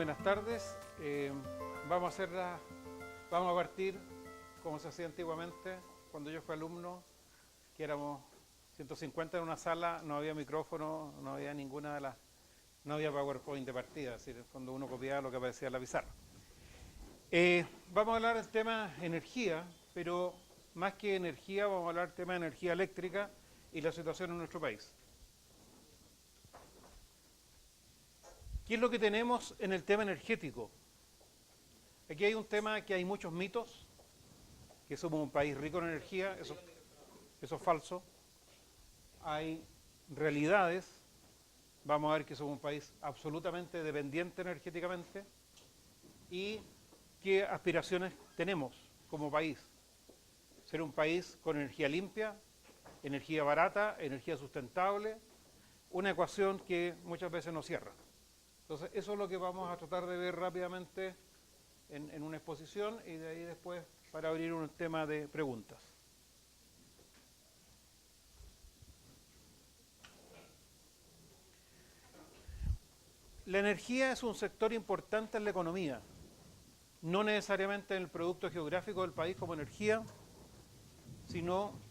buenas tardes. Vamos a partir como se hacía antiguamente, cuando yo fui alumno, que éramos 150 en una sala, no había micrófono, no había no había PowerPoint de partida, es decir, en el fondo uno copiaba lo que aparecía en la pizarra. Vamos a hablar del tema energía, pero más que energía, vamos a hablar del tema de energía eléctrica y la situación en nuestro país. ¿Qué es lo que tenemos en el tema energético? Aquí hay un tema que hay muchos mitos, que somos un país rico en energía, eso es falso. Hay realidades, vamos a ver que somos un país absolutamente dependiente energéticamente y qué aspiraciones tenemos como país. Ser un país con energía limpia, energía barata, energía sustentable, una ecuación que muchas veces no cierra. Entonces, eso es lo que vamos a tratar de ver rápidamente en una exposición y de ahí después para abrir un tema de preguntas. La energía es un sector importante en la economía, no necesariamente en el producto geográfico del país como energía, sino...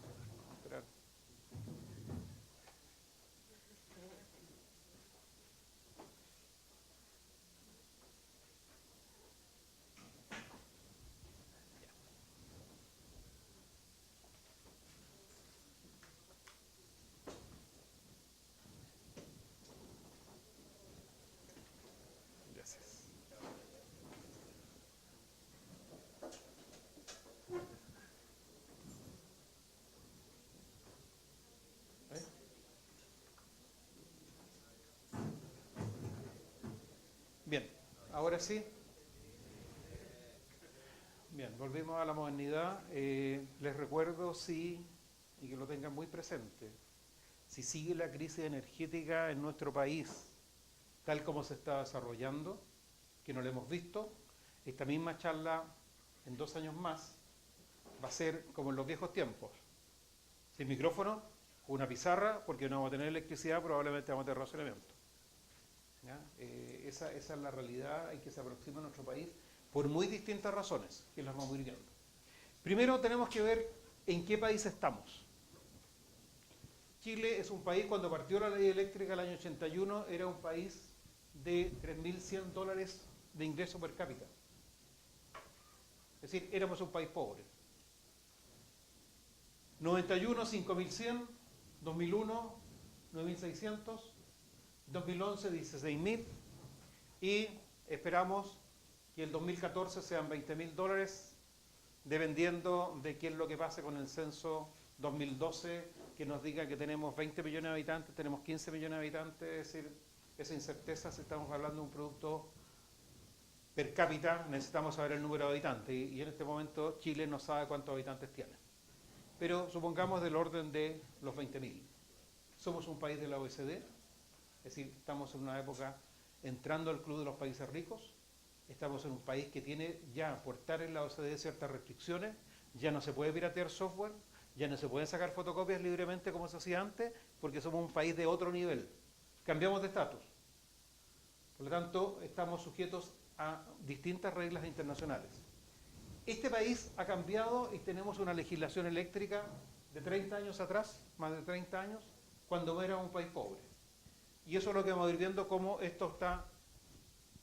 Bien, ahora sí. Bien, volvimos a la modernidad. Les recuerdo, y que lo tengan muy presente, si sigue la crisis energética en nuestro país tal como se está desarrollando, que no lo hemos visto, esta misma charla en 2 años más va a ser como en los viejos tiempos. Sin micrófono, con una pizarra, porque no vamos a tener electricidad, probablemente vamos a tener racionamiento. Esa es la realidad en que se aproxima nuestro país por muy distintas razones que las vamos a ir viendo. Primero tenemos que ver en qué país estamos. Chile es un país, cuando partió la ley eléctrica el año 81, era un país de $3.100 de ingreso per cápita. Es decir, éramos un país pobre. 91, 5.100, 2001, 9.600, 2011, 16.000 y esperamos que el 2014 sean $20.000, dependiendo de qué es lo que pase con el censo 2012, que nos diga que tenemos 20 millones de habitantes, tenemos 15 millones de habitantes, es decir, esa incerteza, si estamos hablando de un producto per cápita, necesitamos saber el número de habitantes, y en este momento Chile no sabe cuántos habitantes tiene. Pero supongamos del orden de los 20.000. Somos un país de la OECD, es decir, estamos en una época entrando al club de los países ricos, estamos en un país que tiene ya, por estar en la OCDE, ciertas restricciones, ya no se puede piratear software, ya no se pueden sacar fotocopias libremente como se hacía antes, porque somos un país de otro nivel. Cambiamos de estatus. Por lo tanto, estamos sujetos a distintas reglas internacionales. Este país ha cambiado y tenemos una legislación eléctrica de 30 años atrás, más de 30 años, cuando era un país pobre. Y eso es lo que vamos a ir viendo, cómo esto está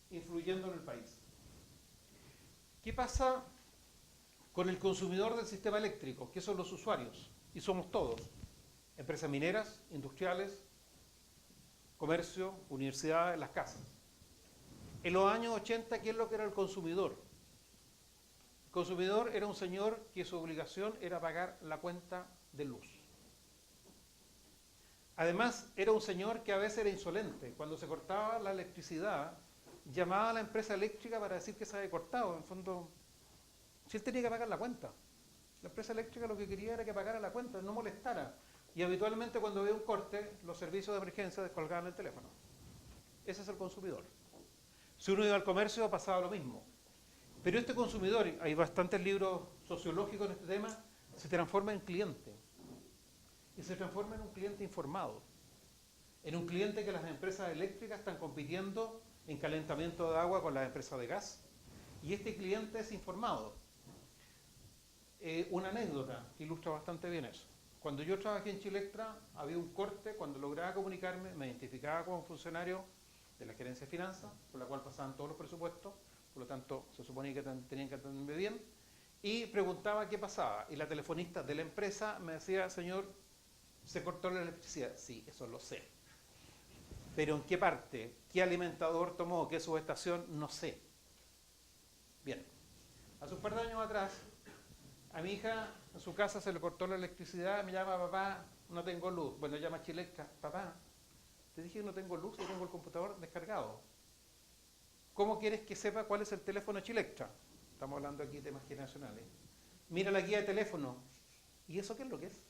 influyendo en el país. ¿Qué pasa con el consumidor del sistema eléctrico? ¿Qué son los usuarios? Y somos todos. Empresas mineras, industriales, comercio, universidades, las casas. En los años 80, ¿qué es lo que era el consumidor? El consumidor era un señor que su obligación era pagar la cuenta de luz. Además, era un señor que a veces era insolente. Cuando se cortaba la electricidad, llamaba a la empresa eléctrica para decir que se había cortado. En el fondo, si él tenía que pagar la cuenta. La empresa eléctrica lo que quería era que pagara la cuenta, no molestara. Y habitualmente cuando había un corte, los servicios de emergencia descolgaban el teléfono. Ese es el consumidor. Si uno iba al comercio, pasaba lo mismo. Pero este consumidor, hay bastantes libros sociológicos en este tema, se transforma en cliente. Y se transforma en un cliente informado. En un cliente que las empresas eléctricas están compitiendo en calentamiento de agua con la empresa de gas y este cliente es informado. Una anécdota que ilustra bastante bien eso. Cuando yo trabajé en Chilectra había un corte, cuando lograba comunicarme me identificaba como funcionario de la gerencia de finanzas, por la cual pasaban todos los presupuestos, por lo tanto se suponía que tenían que atenderme bien, y preguntaba qué pasaba. Y la telefonista de la empresa me decía, señor, ¿se cortó la electricidad? Sí, eso lo sé. Pero ¿en qué parte? ¿Qué alimentador tomó? ¿Qué subestación? No sé. Bien. Hace un par de años atrás, a mi hija en su casa se le cortó la electricidad, me llama, papá, no tengo luz. Bueno, llama a Chilectra, papá, te dije que no tengo luz y tengo el computador descargado. ¿Cómo quieres que sepa cuál es el teléfono de Chilectra? Estamos hablando aquí de temas generacionales. Mira la guía de teléfono. ¿Y eso qué es lo que es?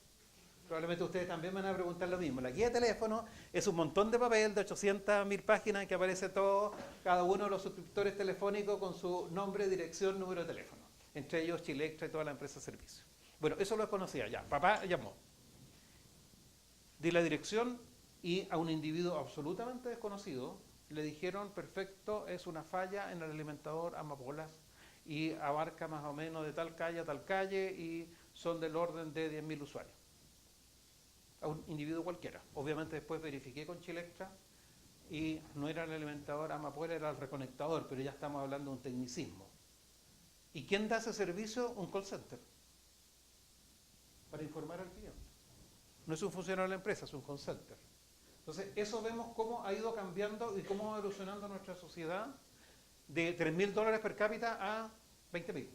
Probablemente ustedes también van a preguntar lo mismo. La guía de teléfono es un montón de papel de 800.000 páginas en que aparece todo, cada uno de los suscriptores telefónicos con su nombre, dirección, número de teléfono. Entre ellos Chilectra y toda la empresa de servicio. Bueno, eso lo conocía ya. Papá llamó. Di la dirección y a un individuo absolutamente desconocido le dijeron, perfecto, es una falla en el alimentador Amapolas y abarca más o menos de tal calle a tal calle y son del orden de 10.000 usuarios. A un individuo cualquiera. Obviamente después verifiqué con Chilectra y no era el alimentador Amapola, era el reconectador, pero ya estamos hablando de un tecnicismo. ¿Y quién da ese servicio? Un call center. Para informar al cliente. No es un funcionario de la empresa, es un call center. Entonces, eso vemos cómo ha ido cambiando y cómo va evolucionando nuestra sociedad de $3.000 per cápita a 20.000.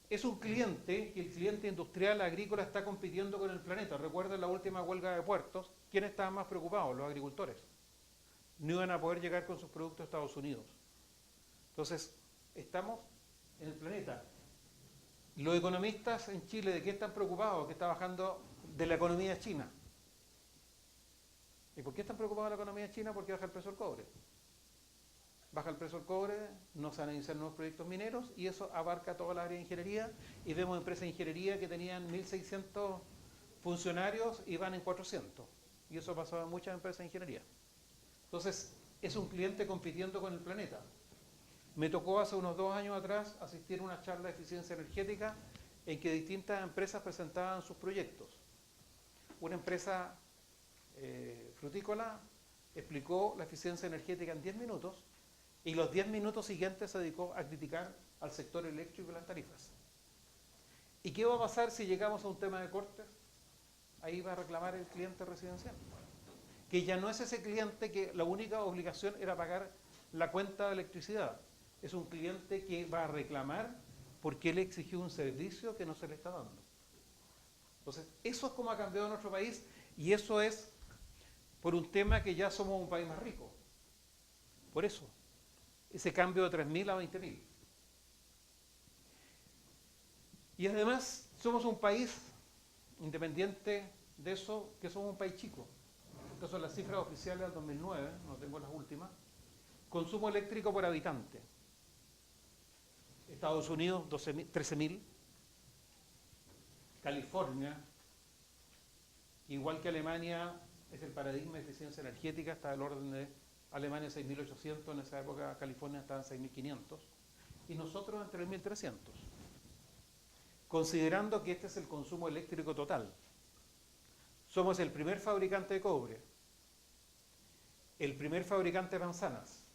Es un cliente que el cliente industrial agrícola está compitiendo con el planeta. Recuerden la última huelga de puertos. ¿Quiénes estaban más preocupados? Los agricultores. No iban a poder llegar con sus productos a Estados Unidos. Entonces, estamos en el planeta. Los economistas en Chile, ¿de qué están preocupados? ¿Qué está bajando de la economía china? ¿Y por qué están preocupados de la economía china? Porque baja el precio del cobre. Baja el precio del cobre, no se van a iniciar nuevos proyectos mineros y eso abarca toda la área de ingeniería y vemos empresas de ingeniería que tenían 1.600 funcionarios y van en 400. Y eso pasaba en muchas empresas de ingeniería. Entonces, es un cliente compitiendo con el planeta. Me tocó hace unos 2 años atrás asistir a una charla de eficiencia energética en que distintas empresas presentaban sus proyectos. Una empresa frutícola explicó la eficiencia energética en 10 minutos y los 10 minutos siguientes se dedicó a criticar al sector eléctrico y las tarifas. ¿Y qué va a pasar si llegamos a un tema de cortes? Ahí va a reclamar el cliente residencial. Que ya no es ese cliente que la única obligación era pagar la cuenta de electricidad. Es un cliente que va a reclamar porque él exigió un servicio que no se le está dando. Entonces, eso es como ha cambiado nuestro país y eso es por un tema que ya somos un país más rico. Por eso, ese cambio de 3.000 a 20.000. Y además, somos un país, independiente de eso, que somos un país chico. Estas son las cifras oficiales del 2009, no tengo las últimas. Consumo eléctrico por habitante. Estados Unidos, 13.000. California, igual que Alemania, es el paradigma de eficiencia energética, está del orden de Alemania 6.800, en esa época California estaba en 6.500, y nosotros en 3.300. Considerando que este es el consumo eléctrico total. Somos el primer fabricante de cobre, el primer fabricante de manzanas,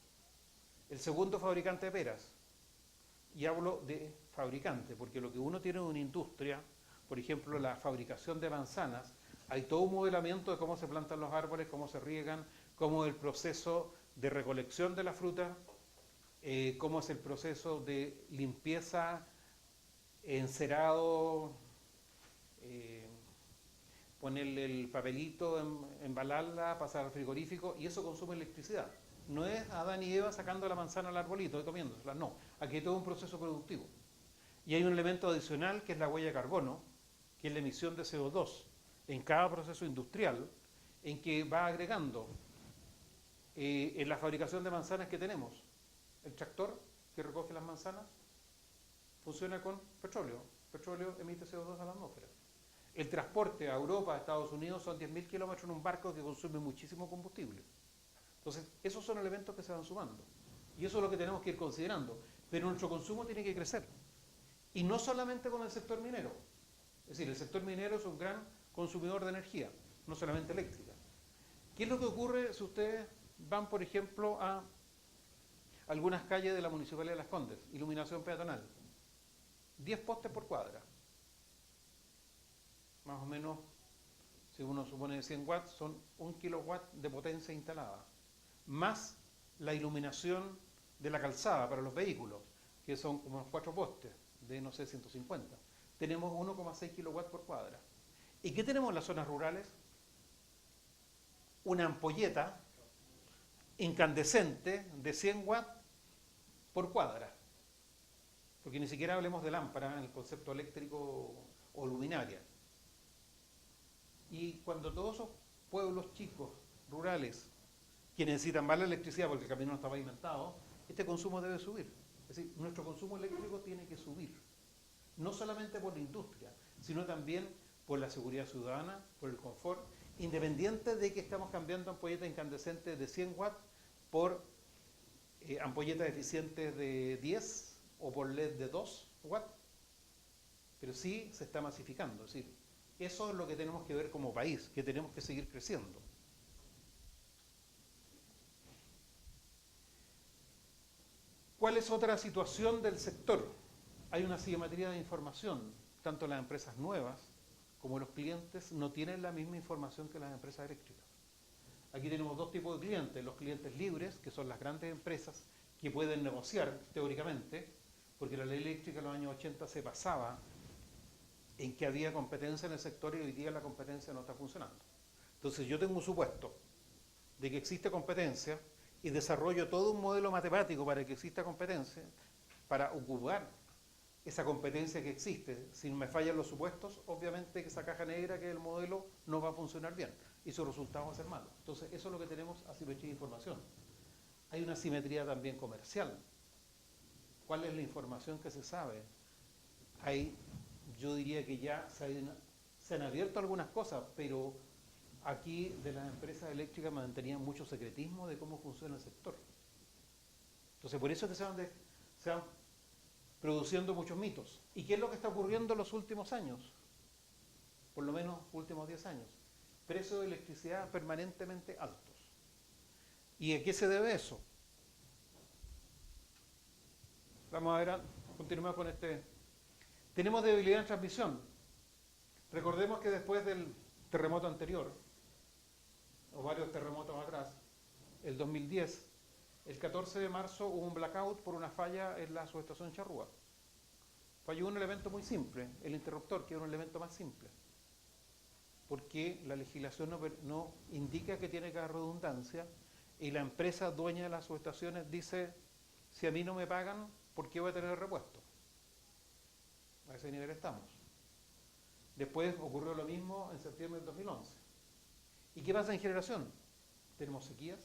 el segundo fabricante de peras. Y hablo de fabricante, porque lo que uno tiene en una industria, por ejemplo, la fabricación de manzanas, hay todo un modelamiento de cómo se plantan los árboles, cómo se riegan, cómo es el proceso de recolección de la fruta, cómo es el proceso de limpieza, encerado, ponerle el papelito, embalarla, pasar al frigorífico, y eso consume electricidad. No es Adán y Eva sacando la manzana al arbolito y comiéndosela, no. Aquí hay todo un proceso productivo. Y hay un elemento adicional que es la huella de carbono, que es la emisión de CO2 en cada proceso industrial, en que va agregando en la fabricación de manzanas que tenemos. El tractor que recoge las manzanas funciona con petróleo. Petróleo emite CO2 a la atmósfera. El transporte a Europa, a Estados Unidos, son 10.000 kilómetros en un barco que consume muchísimo combustible. Entonces, esos son elementos que se van sumando. Y eso es lo que tenemos que ir considerando. Pero nuestro consumo tiene que crecer. Y no solamente con el sector minero. Es decir, el sector minero es un gran consumidor de energía, no solamente eléctrica. ¿Qué es lo que ocurre si ustedes van, por ejemplo, a algunas calles de la Municipalidad de Las Condes? Iluminación peatonal. 10 postes por cuadra. Más o menos, si uno supone 100 watts, son 1 kilowatt de potencia instalada. Más la iluminación de la calzada para los vehículos, que son como 4 postes de, no sé, 150. Tenemos 1,6 kilowatts por cuadra. ¿Y qué tenemos en las zonas rurales? Una ampolleta incandescente de 100 watts por cuadra. Porque ni siquiera hablemos de lámpara en el concepto eléctrico o luminaria. Y cuando todos esos pueblos chicos, rurales, que necesitan más la electricidad porque el camino no está pavimentado, este consumo debe subir. Es decir, nuestro consumo eléctrico tiene que subir. No solamente por la industria, sino también por la seguridad ciudadana, por el confort, independiente de que estamos cambiando ampolletas incandescentes de 100 watts por ampolletas eficientes de 10 o por LED de 2 watts, pero sí se está masificando. Es decir, eso es lo que tenemos que ver como país, que tenemos que seguir creciendo. ¿Cuál es otra situación del sector? Hay una asimetría de información. Tanto las empresas nuevas como los clientes no tienen la misma información que las empresas eléctricas. Aquí tenemos dos tipos de clientes. Los clientes libres, que son las grandes empresas que pueden negociar teóricamente, porque la ley eléctrica en los años 80 se basaba en que había competencia en el sector y hoy día la competencia no está funcionando. Entonces yo tengo un supuesto de que existe competencia y desarrollo todo un modelo matemático para que exista competencia, para ocupar esa competencia que existe. Si me fallan los supuestos, obviamente que esa caja negra que es el modelo no va a funcionar bien y su resultado va a ser malo. Entonces eso es lo que tenemos, asimetría de información. Hay una asimetría también comercial. ¿Cuál es la información que se sabe? Yo diría que ya se han abierto algunas cosas, pero aquí de las empresas eléctricas mantenían mucho secretismo de cómo funciona el sector. Entonces por eso es que se van produciendo muchos mitos. ¿Y qué es lo que está ocurriendo en los últimos años? Por lo menos últimos 10 años. Precios de electricidad permanentemente altos. ¿Y a qué se debe eso? Vamos a ver, continuamos con este. Tenemos debilidad en transmisión. Recordemos que después del terremoto anterior, o varios terremotos atrás, el 2010, el 14 de marzo hubo un blackout por una falla en la subestación Charrúa. Falló un elemento muy simple, el interruptor, que era un elemento más simple. Porque la legislación no indica que tiene que haber redundancia y la empresa dueña de las subestaciones dice, si a mí no me pagan, ¿por qué voy a tener repuesto? A ese nivel estamos. Después ocurrió lo mismo en septiembre del 2011. ¿Y qué pasa en generación? Tenemos sequías.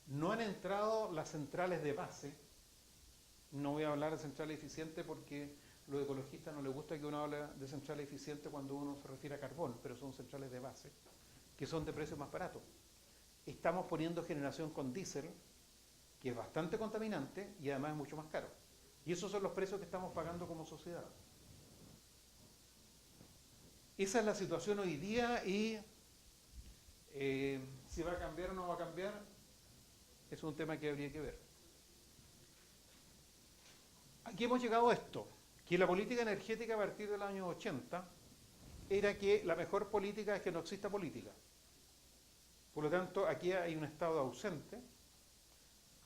No han entrado las centrales de base. No voy a hablar de centrales eficientes porque a los ecologistas no les gusta que uno hable de centrales eficientes cuando uno se refiere a carbón, pero son centrales de base, que son de precio más barato. Estamos poniendo generación con diésel, que es bastante contaminante y además es mucho más caro. Y esos son los precios que estamos pagando como sociedad. Esa es la situación hoy día y si va a cambiar o no va a cambiar, es un tema que habría que ver. Aquí hemos llegado a esto, que la política energética a partir del año 80 era que la mejor política es que no exista política. Por lo tanto, aquí hay un Estado ausente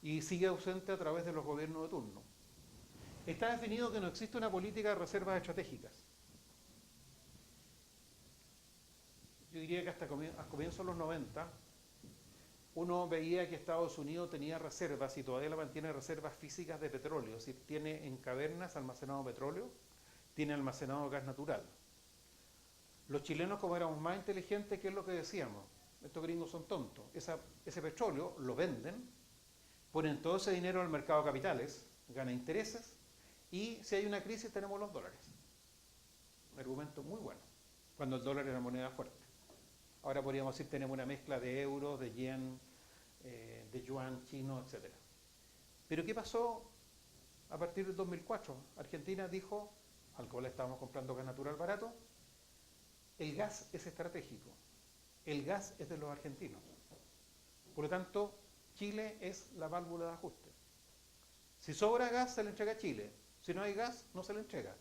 y sigue ausente a través de los gobiernos de turno. Está definido que no existe una política de reservas estratégicas. Yo diría que hasta comienzos de los 90 uno veía que Estados Unidos tenía reservas y todavía la mantiene reservas físicas de petróleo, es decir, tiene en cavernas almacenado petróleo, tiene almacenado gas natural. Los chilenos, como éramos más inteligentes, ¿qué es lo que decíamos? Estos gringos son tontos. Ese petróleo lo venden, ponen todo ese dinero al mercado de capitales, gana intereses y si hay una crisis tenemos los dólares. Un argumento muy bueno, cuando el dólar era moneda fuerte. Ahora podríamos decir tenemos una mezcla de euros, de yen, de yuan chino, etc. Pero ¿qué pasó a partir del 2004? Argentina dijo, al cual estábamos comprando gas natural barato, el gas es estratégico, el gas es de los argentinos. Por lo tanto, Chile es la válvula de ajuste. Si sobra gas, se le entrega a Chile. Si no hay gas, no se le entrega.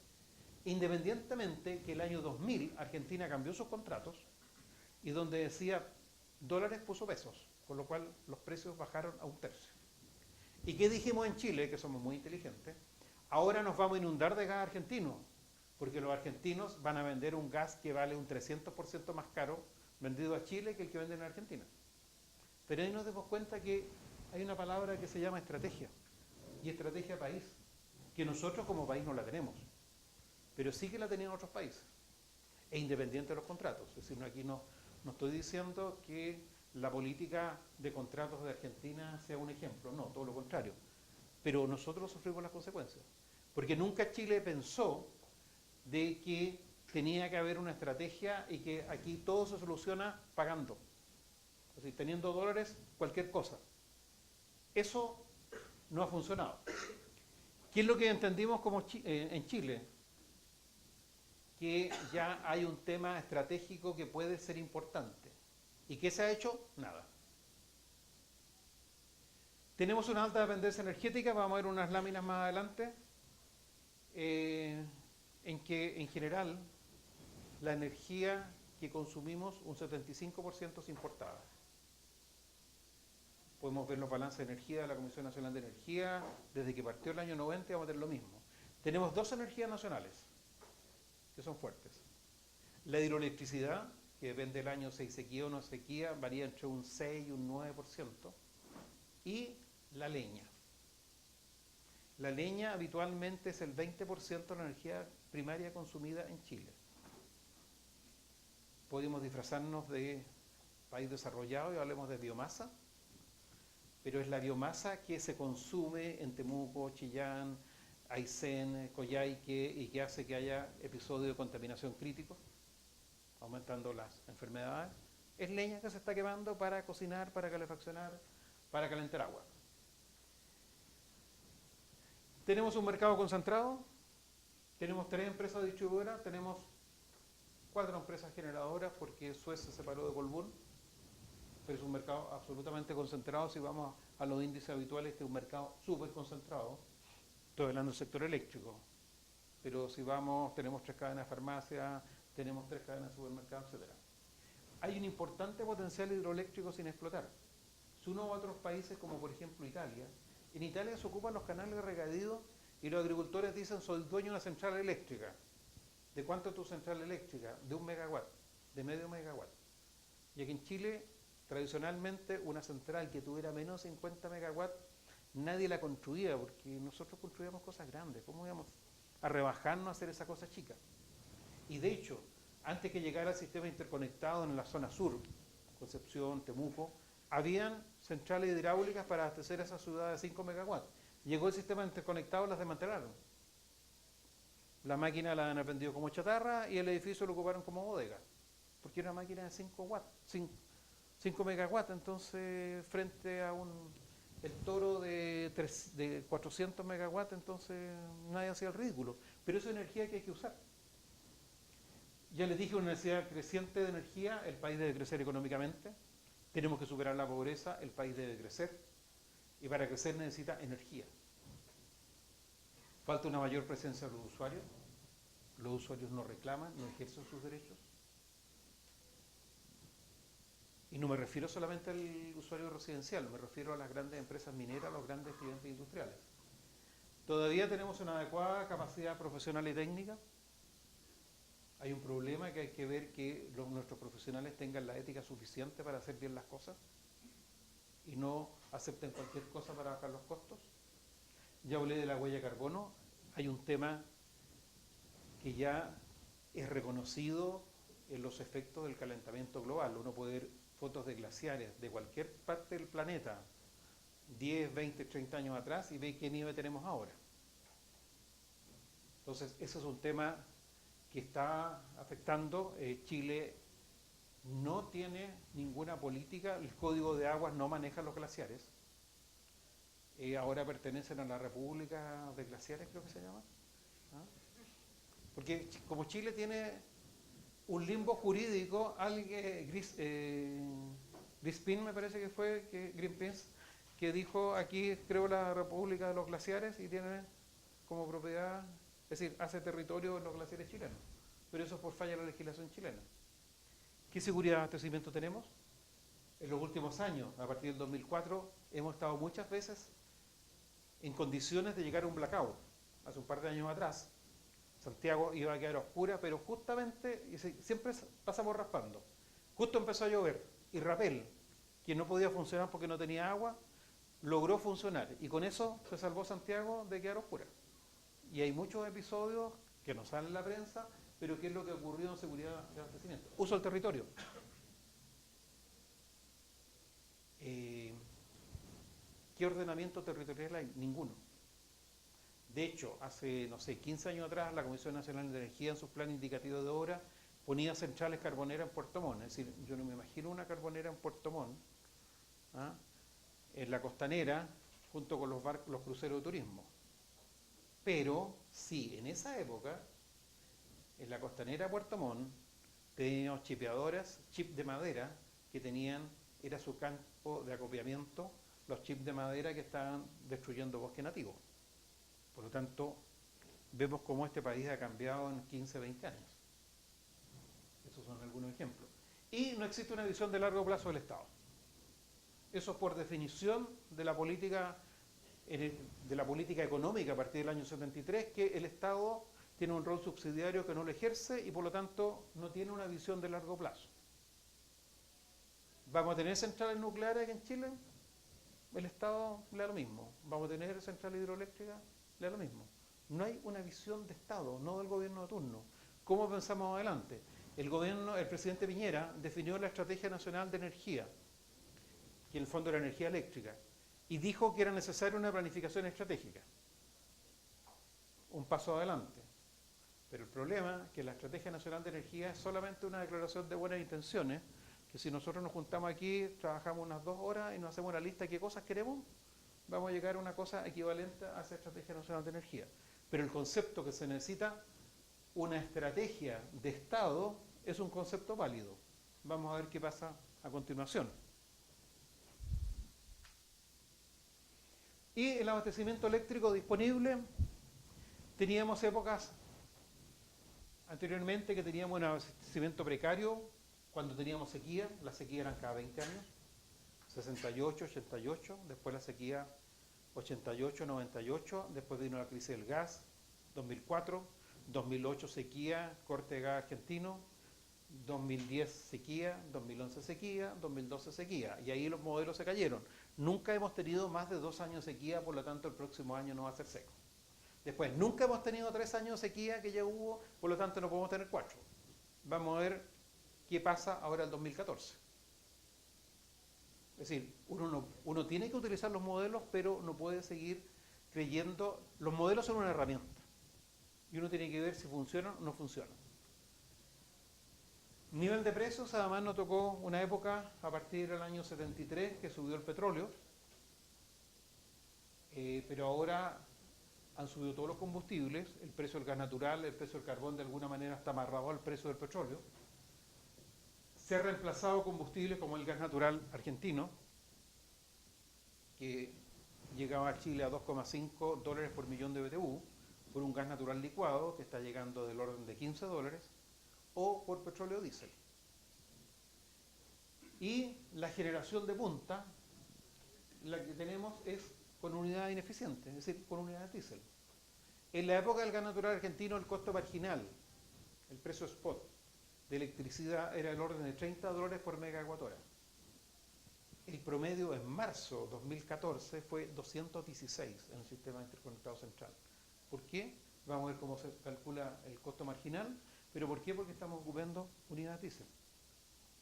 Independientemente que el año 2000 Argentina cambió sus contratos y donde decía dólares puso pesos, con lo cual los precios bajaron a 1/3. ¿Y qué dijimos en Chile? Que somos muy inteligentes. Ahora nos vamos a inundar de gas argentino, porque los argentinos van a vender un gas que vale un 300% más caro vendido a Chile que el que venden en Argentina. Pero ahí nos damos cuenta que hay una palabra que se llama estrategia, y estrategia país, que nosotros como país no la tenemos, pero sí que la tenían otros países, e independiente de los contratos. Es decir, aquí no estoy diciendo que la política de contratos de Argentina sea un ejemplo, no, todo lo contrario. Pero nosotros sufrimos las consecuencias, porque nunca Chile pensó de que tenía que haber una estrategia y que aquí todo se soluciona pagando. Es decir, teniendo dólares, cualquier cosa. Eso no ha funcionado. ¿Qué es lo que entendimos como en Chile? Que ya hay un tema estratégico que puede ser importante. ¿Y qué se ha hecho? Nada. Tenemos una alta dependencia energética, vamos a ver unas láminas más adelante, en que en general la energía que consumimos, un 75% es importada. Podemos ver los balances de energía de la Comisión Nacional de Energía, desde que partió el año 90 vamos a tener lo mismo. Tenemos dos energías nacionales, que son fuertes. La hidroelectricidad, que depende del año si hay sequía o no sequía, varía entre un 6 y un 9%, y la leña. La leña habitualmente es el 20% de la energía primaria consumida en Chile. Podemos disfrazarnos de país desarrollado y hablemos de biomasa, pero es la biomasa que se consume en Temuco, Chillán, Aysén, Coyhaique, y que hace que haya episodios de contaminación críticos, aumentando las enfermedades. Es leña que se está quemando para cocinar, para calefaccionar, para calentar agua. Tenemos un mercado concentrado, tenemos 3 empresas distribuidoras, tenemos 4 empresas generadoras porque Suez se separó de Colbún, pero es un mercado absolutamente concentrado. Si vamos a los índices habituales, este es un mercado súper concentrado. Estoy hablando del sector eléctrico, pero si vamos, tenemos 3 cadenas de farmacia, tenemos 3 cadenas de supermercados, etc. Hay un importante potencial hidroeléctrico sin explotar. Si uno va a otros países, como por ejemplo Italia, en Italia se ocupan los canales de regadío y los agricultores dicen: soy dueño de una central eléctrica. ¿De cuánto es tu central eléctrica? De 1 megawatt, de medio megawatt. Y aquí en Chile, tradicionalmente, una central que tuviera menos de 50 megawatts, nadie la construía, porque nosotros construíamos cosas grandes. ¿Cómo íbamos a rebajarnos a hacer esa cosa chica? Y de hecho, antes que llegara el sistema interconectado en la zona sur, Concepción, Temuco, habían centrales hidráulicas para abastecer a esa ciudad de 5 megawatts. Llegó el sistema interconectado y las desmantelaron. La máquina la han aprendido como chatarra y el edificio lo ocuparon como bodega, porque era una máquina de 5 megawatts, entonces frente a el toro de 400 megawatts, entonces nadie hacía el ridículo. Pero esa energía que hay que usar. Ya les dije, una necesidad creciente de energía, el país debe crecer económicamente, tenemos que superar la pobreza, el país debe crecer, y para crecer necesita energía. Falta una mayor presencia de los usuarios no reclaman, no ejercen sus derechos. Y no me refiero solamente al usuario residencial, me refiero a las grandes empresas mineras, a los grandes clientes industriales. Todavía tenemos una adecuada capacidad profesional y técnica. Hay un problema que hay que ver que nuestros profesionales tengan la ética suficiente para hacer bien las cosas y no acepten cualquier cosa para bajar los costos. Ya hablé de la huella de carbono. Hay un tema que ya es reconocido en los efectos del calentamiento global. Uno puede ver fotos de glaciares de cualquier parte del planeta 10, 20, 30 años atrás y ve qué nieve tenemos ahora. Entonces, ese es un tema que está afectando. Chile no tiene ninguna política, el Código de Aguas no maneja los glaciares. Ahora pertenecen a la República de Glaciares, creo que se llama. ¿Ah? Porque como Chile tiene un limbo jurídico, Crispin me parece que fue, Greenpeace, que dijo aquí creo la República de los Glaciares y tiene como propiedad, es decir, hace territorio en los glaciares chilenos, pero eso es por falla de la legislación chilena. ¿Qué seguridad de abastecimiento tenemos? En los últimos años, a partir del 2004, hemos estado muchas veces en condiciones de llegar a un blackout. Hace un par de años atrás, Santiago iba a quedar oscura, pero justamente, y siempre pasamos raspando, justo empezó a llover y Rapel, que no podía funcionar porque no tenía agua, logró funcionar y con eso se salvó Santiago de quedar oscura. Y hay muchos episodios que no salen en la prensa, pero ¿qué es lo que ocurrió en seguridad de abastecimiento? Uso del territorio. ¿Qué ordenamiento territorial hay? Ninguno. De hecho, hace, no sé, 15 años atrás, la Comisión Nacional de Energía en sus planes indicativos de obra ponía centrales carboneras en Puerto Montt. Es decir, yo no me imagino una carbonera en Puerto Montt, ¿ah?, en la costanera, junto con los cruceros de turismo. Pero sí, en esa época, en la costanera de Puerto Montt, teníamos chipeadoras, chips de madera, que tenían, era su campo de acopiamiento, los chips de madera que estaban destruyendo bosque nativo. Por lo tanto, vemos cómo este país ha cambiado en 15, 20 años. Esos son algunos ejemplos. Y no existe una visión de largo plazo del Estado. Eso es por definición de la política económica a partir del año 73, que el Estado tiene un rol subsidiario que no lo ejerce y por lo tanto no tiene una visión de largo plazo. ¿Vamos a tener centrales nucleares en Chile? El Estado le da lo mismo. ¿Vamos a tener centrales hidroeléctricas? Le da lo mismo. No hay una visión de Estado, no del gobierno de turno. ¿Cómo pensamos adelante? El presidente Piñera definió la Estrategia Nacional de Energía, que en el fondo era energía eléctrica, y dijo que era necesaria una planificación estratégica. Un paso adelante. Pero el problema es que la Estrategia Nacional de Energía es solamente una declaración de buenas intenciones, que si nosotros nos juntamos aquí, trabajamos unas 2 horas y nos hacemos una lista de qué cosas queremos, vamos a llegar a una cosa equivalente a esa Estrategia Nacional de Energía. Pero el concepto que se necesita, una estrategia de Estado, es un concepto válido. Vamos a ver qué pasa a continuación. Y el abastecimiento eléctrico disponible, teníamos épocas anteriormente que teníamos un abastecimiento precario cuando teníamos sequía. La sequía eran cada 20 años, 68, 88, después la sequía 88, 98, después vino la crisis del gas, 2004, 2008 sequía, corte de gas argentino, 2010 sequía, 2011 sequía, 2012 sequía, y ahí los modelos se cayeron. Nunca hemos tenido más de 2 años de sequía, por lo tanto el próximo año no va a ser seco. Después, nunca hemos tenido 3 años de sequía, que ya hubo, por lo tanto no podemos tener 4. Vamos a ver qué pasa ahora el 2014. Es decir, uno tiene que utilizar los modelos, pero no puede seguir creyendo. Los modelos son una herramienta y uno tiene que ver si funcionan o no funcionan. Nivel de precios, además nos tocó una época a partir del año 73 que subió el petróleo, pero ahora han subido todos los combustibles, el precio del gas natural, el precio del carbón de alguna manera está amarrado al precio del petróleo. Se ha reemplazado combustibles como el gas natural argentino, que llegaba a Chile a $2,5 por millón de BTU, por un gas natural licuado que está llegando del orden de $15, o por petróleo diésel. Y la generación de punta, la que tenemos es con unidades ineficientes, es decir, con unidades diésel. En la época del gas natural argentino, el costo marginal, el precio spot de electricidad era del orden de $30 por megawatt hora. El promedio en marzo 2014 fue 216 en el sistema interconectado central. ¿Por qué? Vamos a ver cómo se calcula el costo marginal. ¿Pero por qué? Porque estamos ocupando unidades diésel.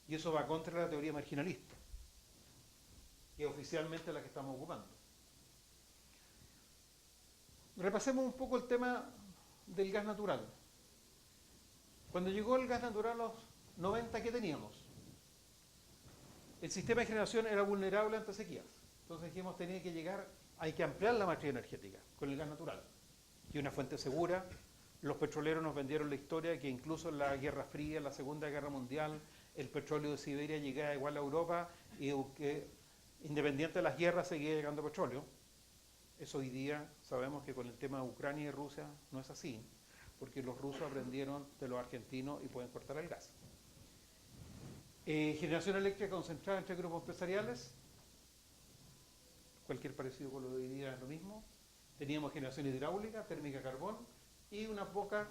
Y eso va contra la teoría marginalista, que es oficialmente la que estamos ocupando. Repasemos un poco el tema del gas natural. Cuando llegó el gas natural a los 90, ¿qué teníamos? El sistema de generación era vulnerable ante sequías. Entonces dijimos, hay que ampliar la matriz energética con el gas natural, que es una fuente segura. Los petroleros nos vendieron la historia que incluso en la Guerra Fría, en la Segunda Guerra Mundial, el petróleo de Siberia llegaba igual a Europa y que independiente de las guerras seguía llegando petróleo. Eso hoy día sabemos que con el tema de Ucrania y Rusia no es así, porque los rusos aprendieron de los argentinos y pueden cortar el gas. Generación eléctrica concentrada entre grupos empresariales, cualquier parecido con lo de hoy día es lo mismo. Teníamos generación hidráulica, térmica, carbón y unas pocas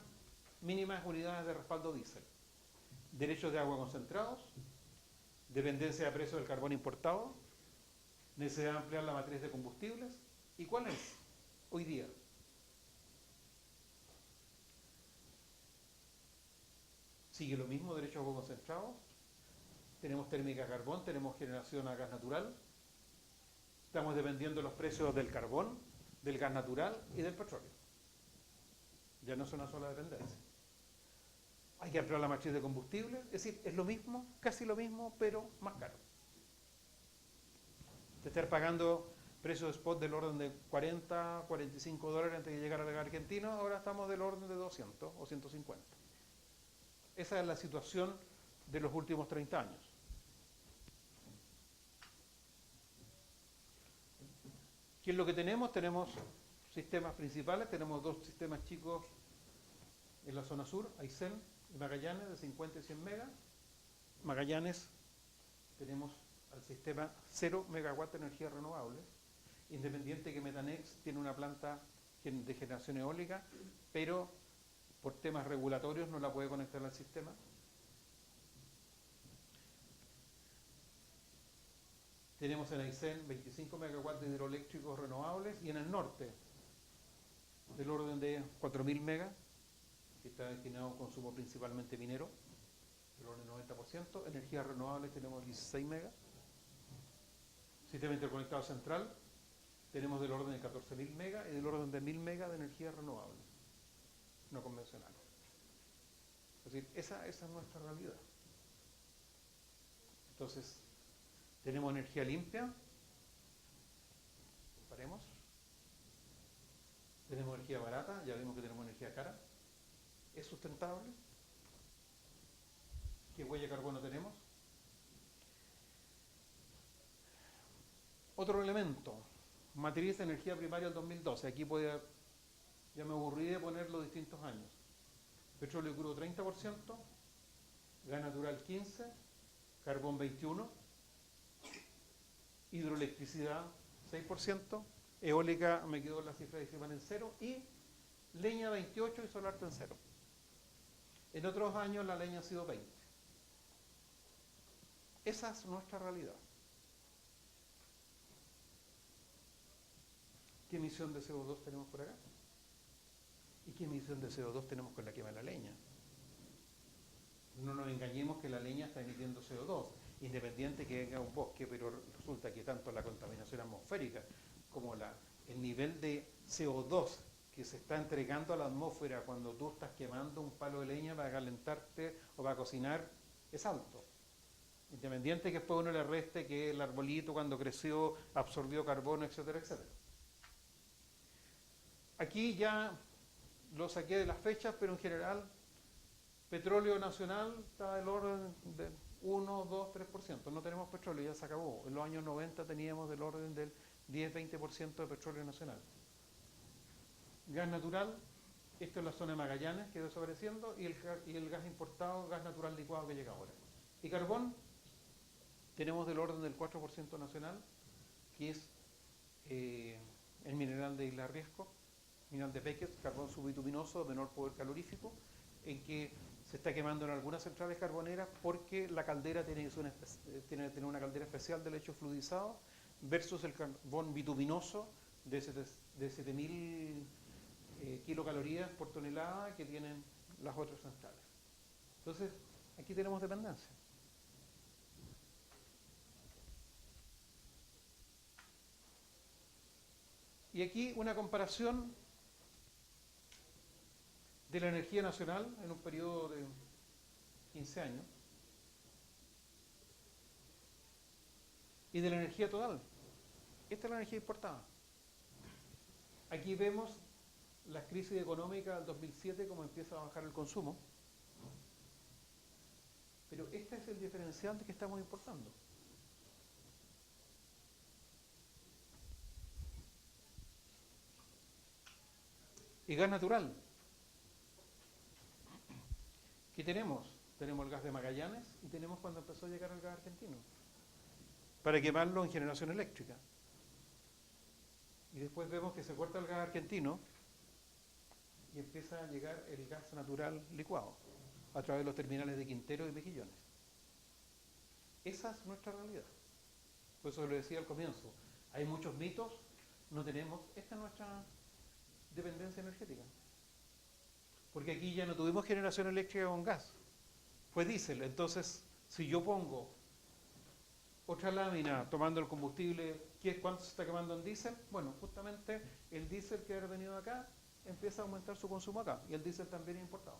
mínimas unidades de respaldo diésel. Derechos de agua concentrados, dependencia de precios del carbón importado, necesidad de ampliar la matriz de combustibles. ¿Y cuál es hoy día? Sigue lo mismo, derechos de agua concentrados, tenemos térmica a carbón, tenemos generación a gas natural, estamos dependiendo de los precios del carbón, del gas natural y del petróleo. Ya no es una sola dependencia. Hay que ampliar la matriz de combustible, es decir, es lo mismo, casi lo mismo, pero más caro. De estar pagando precios de spot del orden de 40, 45 dólares antes de llegar al gas argentino, ahora estamos del orden de 200 o 150. Esa es la situación de los últimos 30 años. ¿Qué es lo que tenemos? Tenemos sistemas principales, tenemos dos sistemas chicos en la zona sur, Aysén y Magallanes, de 50 y 100 megas. Magallanes tenemos al sistema 0 megawatts de energía renovable, independiente que Metanex tiene una planta de generación eólica, pero por temas regulatorios no la puede conectar al sistema. Tenemos en Aysén 25 megawatts de hidroeléctricos renovables y en el norte del orden de 4.000 megas, que está destinado a consumo principalmente minero, del orden del 90%. Energías renovables tenemos 16 megas. Sistema interconectado central tenemos del orden de 14.000 megas y del orden de 1.000 megas de energías renovables, no convencionales. Es decir, esa es nuestra realidad. Entonces, tenemos energía limpia, comparemos. Tenemos energía barata, ya vimos que tenemos energía cara. ¿Es sustentable? ¿Qué huella de carbono tenemos? Otro elemento, matriz de energía primaria del 2012. Aquí ya me aburrí de poner los distintos años. Petróleo crudo 30%, gas natural 15%, carbón 21%, hidroelectricidad 6%, eólica me quedó la cifra decimal en 0 y leña 28 y solar en 0. En otros años la leña ha sido 20. Esa es nuestra realidad. ¿Qué emisión de CO2 tenemos por acá? ¿Y qué emisión de CO2 tenemos con la quema de la leña? No nos engañemos que la leña está emitiendo CO2, independiente que venga un bosque, pero resulta que tanto la contaminación atmosférica como el nivel de CO2 que se está entregando a la atmósfera cuando tú estás quemando un palo de leña para calentarte o para cocinar es alto. Independiente que después uno le reste que el arbolito cuando creció absorbió carbono, etcétera, etcétera. Aquí ya lo saqué de las fechas, pero en general petróleo nacional está del orden de 1, 2, 3%. No tenemos petróleo, ya se acabó. En los años 90 teníamos del orden del 10-20% de petróleo nacional. Gas natural, esto es la zona de Magallanes que está desapareciendo, y el gas importado, gas natural licuado que llega ahora. Y carbón, tenemos del orden del 4% nacional, que es el mineral de Isla Riesco, mineral de Peques, carbón subbitubinoso de menor poder calorífico, en que se está quemando en algunas centrales carboneras porque la caldera tiene que tener una caldera especial de lecho fluidizado versus el carbón bituminoso de 7.000 kilocalorías por tonelada que tienen las otras centrales. Entonces, aquí tenemos dependencia. Y aquí una comparación de la energía nacional en un periodo de 15 años. y de la energía total. Esta es la energía importada. Aquí vemos la crisis económica del 2007, cómo empieza a bajar el consumo. Pero este es el diferencial de que estamos importando. Y gas natural. ¿Qué tenemos? Tenemos el gas de Magallanes y tenemos cuando empezó a llegar el gas argentino, para quemarlo en generación eléctrica. Y después vemos que se corta el gas argentino y empieza a llegar el gas natural licuado a través de los terminales de Quintero y Mejillones. Esa es nuestra realidad. Por eso lo decía al comienzo, hay muchos mitos, no tenemos, esta es nuestra dependencia energética. Porque aquí ya no tuvimos generación eléctrica con gas, fue diésel. Entonces, si yo pongo otra lámina tomando el combustible, ¿cuánto se está quemando en diésel? Bueno, justamente el diésel que ha venido acá empieza a aumentar su consumo acá, y el diésel también es importado.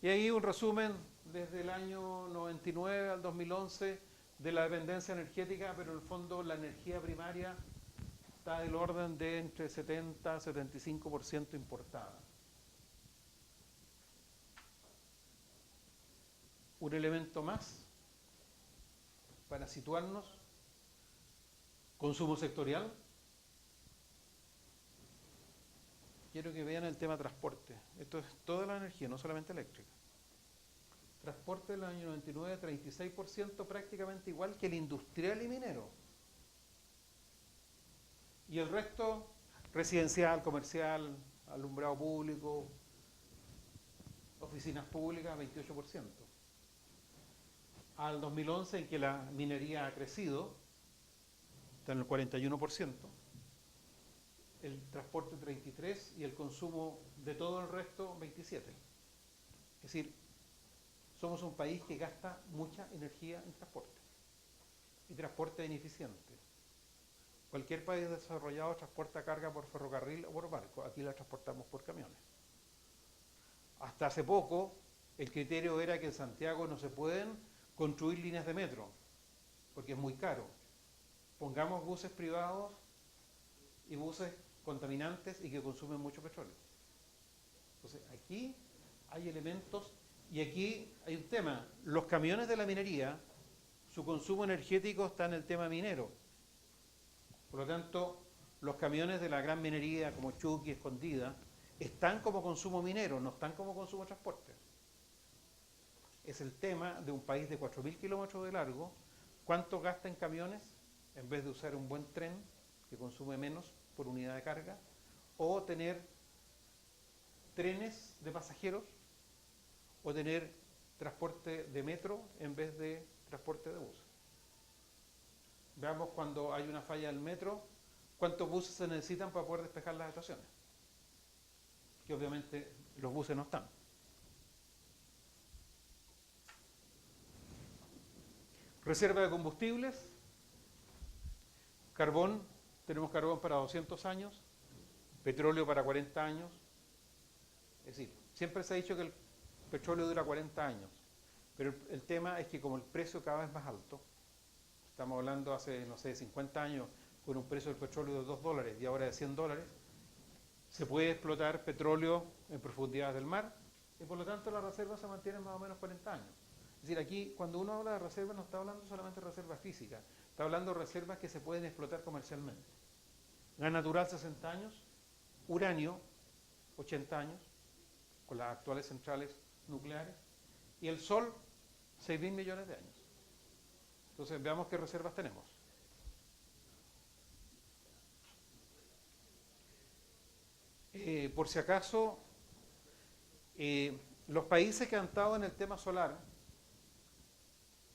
Y ahí un resumen desde el año 99 al 2011 de la dependencia energética, pero en el fondo la energía primaria está del orden de entre 70 y 75% importada. Un elemento más para situarnos: consumo sectorial. Quiero que vean el tema transporte. Esto es toda la energía, no solamente eléctrica. Transporte del año 99, 36%, prácticamente igual que el industrial y minero. Y el resto, residencial, comercial, alumbrado público, oficinas públicas, 28%. Al 2011, en que la minería ha crecido, está en el 41%. El transporte 33% y el consumo de todo el resto 27%. Es decir, somos un país que gasta mucha energía en transporte, y transporte ineficiente. Cualquier país desarrollado transporta carga por ferrocarril o por barco, aquí la transportamos por camiones. Hasta hace poco el criterio era que en Santiago no se pueden construir líneas de metro, porque es muy caro. Pongamos buses privados y buses contaminantes y que consumen mucho petróleo. Entonces aquí hay elementos, y aquí hay un tema: los camiones de la minería, su consumo energético está en el tema minero. Por lo tanto, los camiones de la gran minería como Chuqui, Escondida, están como consumo minero, no están como consumo transporte. Es el tema de un país de 4.000 kilómetros de largo, cuánto gasta en camiones en vez de usar un buen tren que consume menos por unidad de carga, o tener trenes de pasajeros, o tener transporte de metro en vez de transporte de bus. Veamos, cuando hay una falla del metro, cuántos buses se necesitan para poder despejar las estaciones, que obviamente los buses no están. Reserva de combustibles. Carbón, tenemos carbón para 200 años, petróleo para 40 años. Es decir, siempre se ha dicho que el petróleo dura 40 años, pero el tema es que como el precio cada vez más alto, estamos hablando hace, no sé, 50 años con un precio del petróleo de $2 y ahora de $100, se puede explotar petróleo en profundidades del mar, y por lo tanto las reservas se mantienen más o menos 40 años. Es decir, aquí cuando uno habla de reservas no está hablando solamente de reservas físicas, está hablando de reservas que se pueden explotar comercialmente. Gas natural 60 años, uranio 80 años, con las actuales centrales nucleares, y el sol 6.000 millones de años. Entonces veamos qué reservas tenemos. Por si acaso, los países que han estado en el tema solar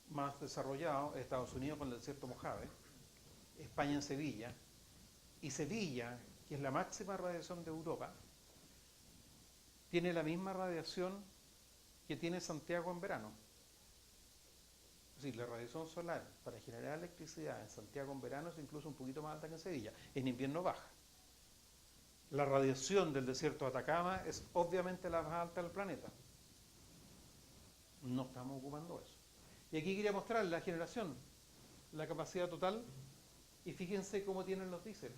más desarrollados: Estados Unidos con el desierto Mojave, España en Sevilla, y Sevilla, que es la máxima radiación de Europa, tiene la misma radiación que tiene Santiago en verano. Es decir, la radiación solar para generar electricidad en Santiago en verano es incluso un poquito más alta que en Sevilla, en invierno baja. La radiación del desierto de Atacama es obviamente la más alta del planeta. No estamos ocupando eso. Y aquí quería mostrar la generación, la capacidad total, y fíjense cómo tienen los diésel.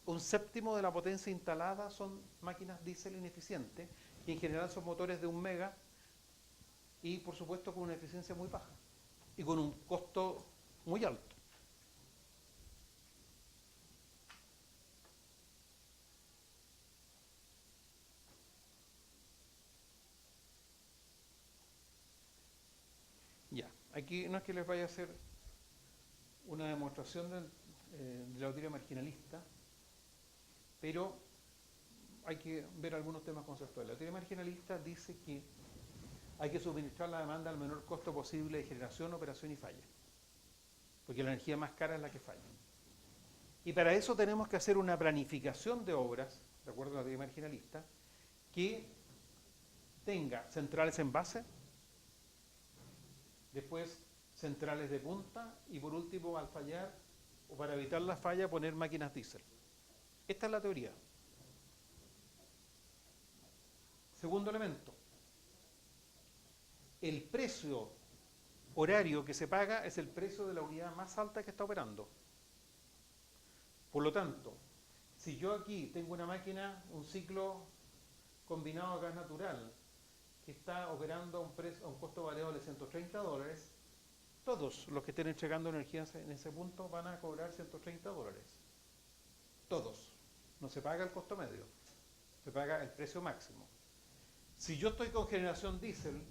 Un séptimo de la potencia instalada son máquinas diésel ineficientes, que en general son motores de 1 mega, y por supuesto con una eficiencia muy baja, y con un costo muy alto. Ya, aquí no es que les vaya a hacer una demostración de la teoría marginalista, pero hay que ver algunos temas conceptuales. La teoría marginalista dice que hay que suministrar la demanda al menor costo posible de generación, operación y falla, porque la energía más cara es la que falla. Y para eso tenemos que hacer una planificación de obras, de acuerdo a la teoría marginalista, que tenga centrales en base, después centrales de punta y por último, al fallar o para evitar la falla, poner máquinas diésel. Esta es la teoría. Segundo elemento, el precio horario que se paga es el precio de la unidad más alta que está operando. Por lo tanto, si yo aquí tengo una máquina, un ciclo combinado a gas natural, que está operando a un costo variable de $130, todos los que estén entregando energía en ese punto van a cobrar $130. Todos. No se paga el costo medio, se paga el precio máximo. Si yo estoy con generación diésel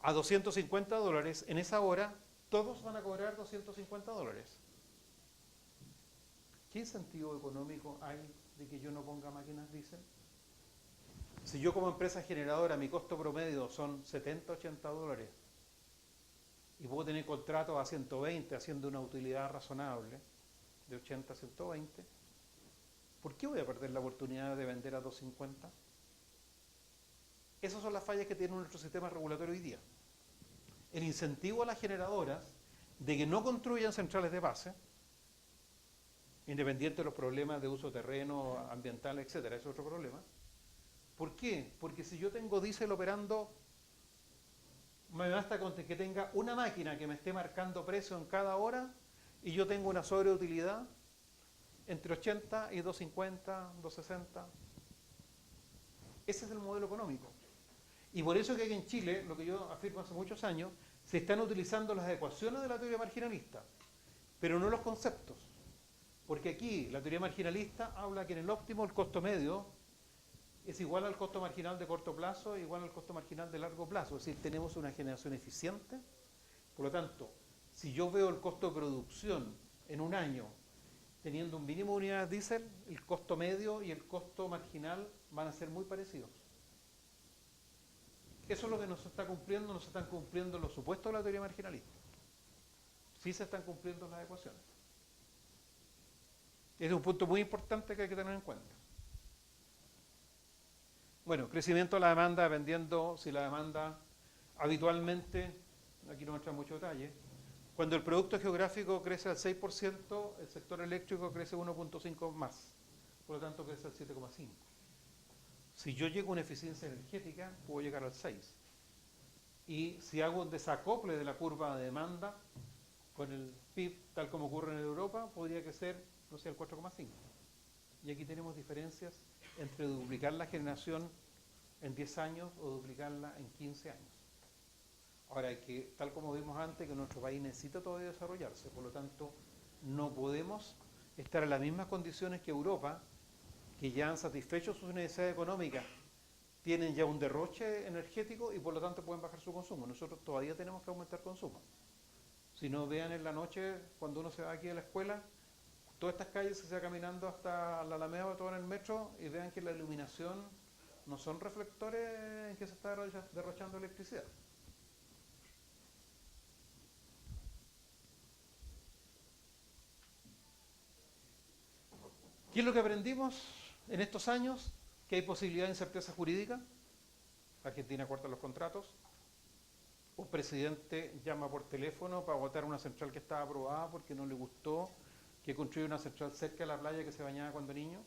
a $250, en esa hora todos van a cobrar $250. ¿Qué incentivo económico hay de que yo no ponga máquinas diésel? Si yo como empresa generadora mi costo promedio son $70, $80 y puedo tener contratos a 120 haciendo una utilidad razonable de 80 a 120, ¿por qué voy a perder la oportunidad de vender a 250? Esas son las fallas que tiene nuestro sistema regulatorio hoy día. El incentivo a las generadoras de que no construyan centrales de base, independiente de los problemas de uso de terreno, ambiental, etcétera, es otro problema. ¿Por qué? Porque si yo tengo diésel operando, me basta con que tenga una máquina que me esté marcando precio en cada hora y yo tengo una sobreutilidad entre 80 y 250, 260. Ese es el modelo económico. Y por eso que aquí en Chile, lo que yo afirmo hace muchos años, se están utilizando las ecuaciones de la teoría marginalista, pero no los conceptos. Porque aquí la teoría marginalista habla que en el óptimo el costo medio es igual al costo marginal de corto plazo, igual al costo marginal de largo plazo. Es decir, tenemos una generación eficiente. Por lo tanto, si yo veo el costo de producción en un año teniendo un mínimo de unidades diésel, el costo medio y el costo marginal van a ser muy parecidos. Eso es lo que no se está cumpliendo, no se están cumpliendo los supuestos de la teoría marginalista. Sí se están cumpliendo las ecuaciones. Ese es un punto muy importante que hay que tener en cuenta. Bueno, crecimiento de la demanda dependiendo si la demanda habitualmente, aquí no entra en mucho detalle, cuando el producto geográfico crece al 6%, el sector eléctrico crece 1.5 más, por lo tanto crece al 7.5. Si yo llego a una eficiencia energética, puedo llegar al 6. Y si hago un desacople de la curva de demanda con el PIB, tal como ocurre en Europa, podría crecer, no sé, al 4.5. Y aquí tenemos diferencias entre duplicar la generación en 10 años o duplicarla en 15 años. Ahora, hay que, tal como vimos antes, que nuestro país necesita todavía desarrollarse, por lo tanto, no podemos estar en las mismas condiciones que Europa, que ya han satisfecho sus necesidades económicas, tienen ya un derroche energético y por lo tanto pueden bajar su consumo. Nosotros todavía tenemos que aumentar consumo. Si no, vean en la noche, cuando uno se va aquí a la escuela, todas estas calles se va caminando hasta la Alameda o todo en el metro y vean que la iluminación no son reflectores en que se está derrochando electricidad. ¿Qué es lo que aprendimos en estos años? Que hay posibilidad de incerteza jurídica. Argentina corta los contratos. Un presidente llama por teléfono para votar una central que estaba aprobada porque no le gustó que construyera una central cerca de la playa que se bañaba cuando niño.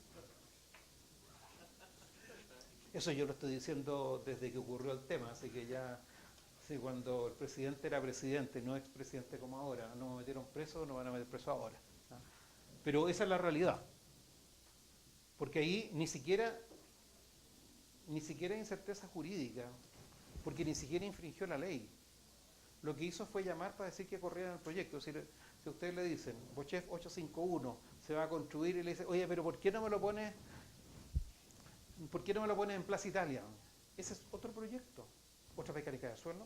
Eso yo lo estoy diciendo desde que ocurrió el tema, así que ya, sí, cuando el presidente era presidente, no expresidente como ahora, no me metieron preso, no van a meter preso ahora. ¿Ah? Pero esa es la realidad, porque ahí ni siquiera hay incerteza jurídica, porque ni siquiera infringió la ley. Lo que hizo fue llamar para decir que corrieran el proyecto. Es decir, si ustedes le dicen, Bochef 851 se va a construir y le dice, oye, pero ¿por qué no me lo pones en Plaza Italia? Ese es otro proyecto. Otra mecánica de suelo,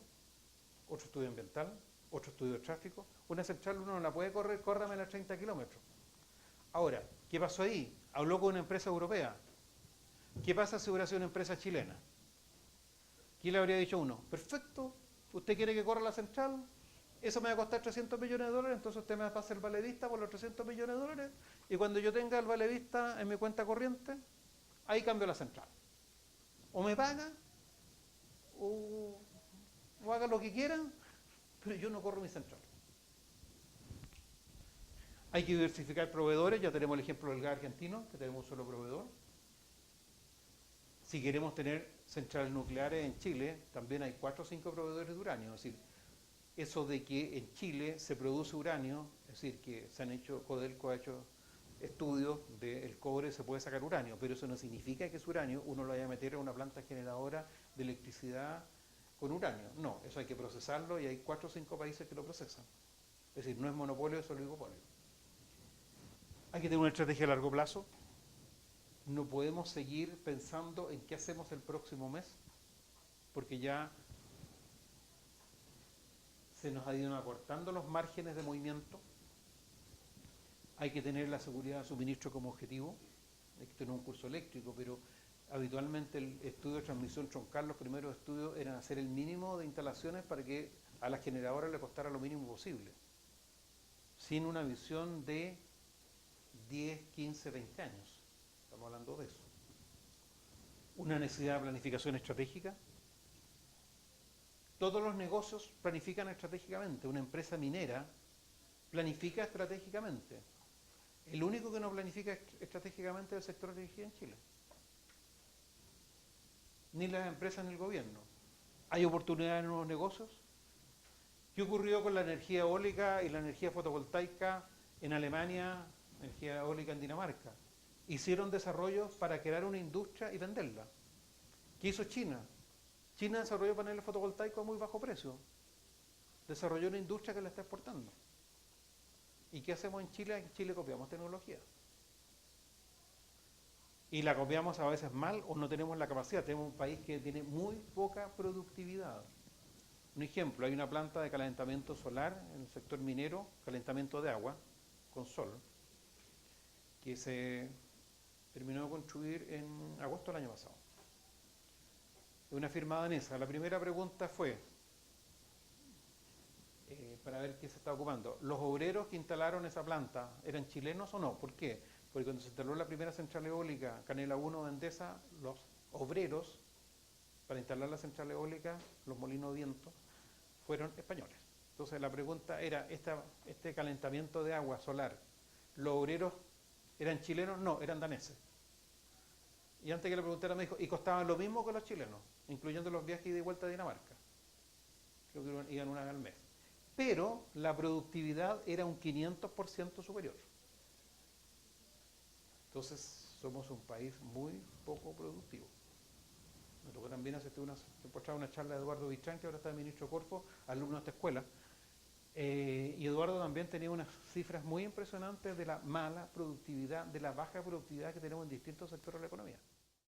otro estudio ambiental, otro estudio de tráfico. Una central uno no la puede correr, córramela a 30 kilómetros. Ahora, ¿qué pasó ahí? Habló con una empresa europea. ¿Qué pasa si hubiera sido una empresa chilena? ¿Quién le habría dicho a uno? Perfecto, usted quiere que corra la central, eso me va a costar 300 millones de dólares, entonces usted me va a hacer el vale vista por los 300 millones de dólares y cuando yo tenga el vale vista en mi cuenta corriente, ahí cambio la central. O me paga, o haga lo que quieran, pero yo no corro mi central. Hay que diversificar proveedores, ya tenemos el ejemplo del gas argentino, que tenemos un solo proveedor. Si queremos tener centrales nucleares en Chile, también hay 4 o 5 proveedores de uranio. Es decir, eso de que en Chile se produce uranio, es decir, que se han hecho, Codelco ha hecho estudios del cobre, se puede sacar uranio, pero eso no significa que es uranio, uno lo vaya a meter en una planta generadora de electricidad con uranio. No, eso hay que procesarlo y hay 4 o 5 países que lo procesan. Es decir, no es monopolio, es oligopolio. Hay que tener una estrategia a largo plazo. No podemos seguir pensando en qué hacemos el próximo mes, porque ya se nos han ido acortando los márgenes de movimiento. Hay que tener la seguridad de suministro como objetivo. Esto no es un curso eléctrico, pero habitualmente el estudio de transmisión troncal, los primeros estudios eran hacer el mínimo de instalaciones para que a las generadoras le costara lo mínimo posible, sin una visión de 10, 15, 20 años. Estamos hablando de eso. Una necesidad de planificación estratégica. Todos los negocios planifican estratégicamente. Una empresa minera planifica estratégicamente. El único que no planifica estratégicamente es el sector de energía en Chile. Ni las empresas ni el gobierno. ¿Hay oportunidades en nuevos negocios? ¿Qué ocurrió con la energía eólica y la energía fotovoltaica en Alemania, energía eólica en Dinamarca? Hicieron desarrollos para crear una industria y venderla. ¿Qué hizo China? China desarrolló paneles fotovoltaicos a muy bajo precio. Desarrolló una industria que la está exportando. ¿Y qué hacemos en Chile? En Chile copiamos tecnología. Y la copiamos a veces mal o no tenemos la capacidad. Tenemos un país que tiene muy poca productividad. Un ejemplo, hay una planta de calentamiento solar en el sector minero, calentamiento de agua con sol, que se terminó de construir en agosto del año pasado. Es una firma danesa. La primera pregunta fue, para ver qué se está ocupando, ¿los obreros que instalaron esa planta eran chilenos o no? ¿Por qué? Porque cuando se instaló la primera central eólica, Canela 1 de Endesa, los obreros para instalar la central eólica, los molinos de viento, fueron españoles. Entonces la pregunta era, este calentamiento de agua solar, ¿los obreros eran chilenos? No, eran daneses. Y antes que le preguntara me dijo, y costaban lo mismo que los chilenos, incluyendo los viajes ida y vuelta a Dinamarca. Creo que iban una vez al mes. Pero la productividad era un 500% superior. Entonces somos un país muy poco productivo. Me tocó también asistir una charla de Eduardo Vistrán, que ahora está de ministro de Corfo, alumno de esta escuela. Y Eduardo también tenía unas cifras muy impresionantes de la mala productividad, de la baja productividad que tenemos en distintos sectores de la economía.